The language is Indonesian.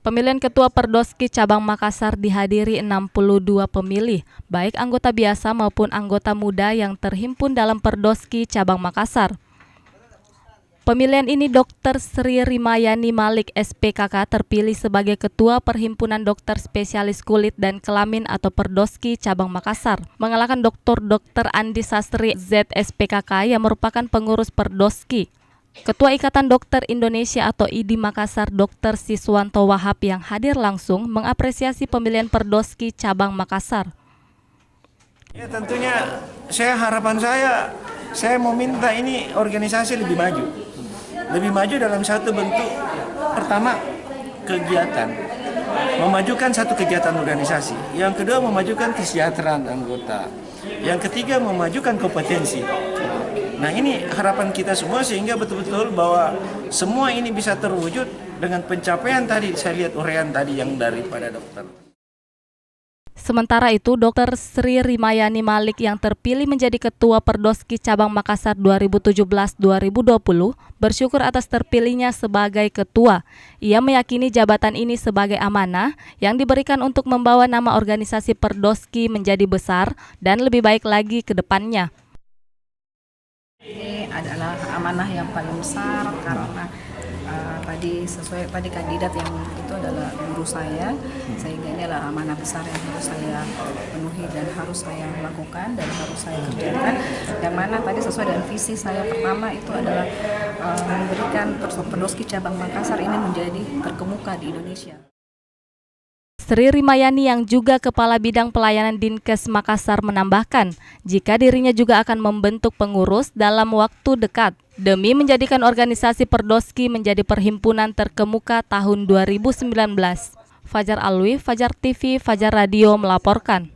Pemilihan Ketua Perdoski Cabang Makassar dihadiri 62 pemilih, baik anggota biasa maupun anggota muda yang terhimpun dalam Perdoski Cabang Makassar. Pemilihan ini Dr. Sri Rimayani Malik SPKK terpilih sebagai Ketua Perhimpunan Dokter Spesialis Kulit dan Kelamin atau Perdoski Cabang Makassar, mengalahkan Dr. Andi Sastri ZSPKK yang merupakan pengurus Perdoski. Ketua Ikatan Dokter Indonesia atau IDI Makassar Dr. Siswanto Wahab yang hadir langsung mengapresiasi pemilihan Perdoski Cabang Makassar. Ya tentunya harapan saya mau minta ini organisasi lebih maju. Lebih maju dalam satu bentuk, pertama kegiatan, memajukan satu kegiatan organisasi. Yang kedua memajukan kesejahteraan anggota. Yang ketiga memajukan kompetensi. Nah ini harapan kita semua sehingga betul-betul bahwa semua ini bisa terwujud dengan pencapaian tadi, saya lihat uraian tadi yang daripada dokter. Sementara itu, Dr. Sri Rimayani Malik yang terpilih menjadi Ketua Perdoski Cabang Makassar 2017-2020 bersyukur atas terpilihnya sebagai Ketua. Ia meyakini jabatan ini sebagai amanah yang diberikan untuk membawa nama organisasi Perdoski menjadi besar dan lebih baik lagi ke depannya. Ini adalah amanah yang paling besar karena tadi kandidat yang itu adalah guru saya, sehingga ini adalah amanah besar yang harus saya penuhi dan harus saya lakukan dan harus saya kerjakan. Yang mana tadi sesuai dengan visi saya pertama itu adalah memberikan Perdoski Cabang Makassar ini menjadi terkemuka di Indonesia. Sri Rimayani yang juga Kepala Bidang Pelayanan Dinkes Makassar menambahkan, jika dirinya juga akan membentuk pengurus dalam waktu dekat, demi menjadikan organisasi Perdoski menjadi perhimpunan terkemuka tahun 2019. Fajar Alwi, Fajar TV, Fajar Radio melaporkan.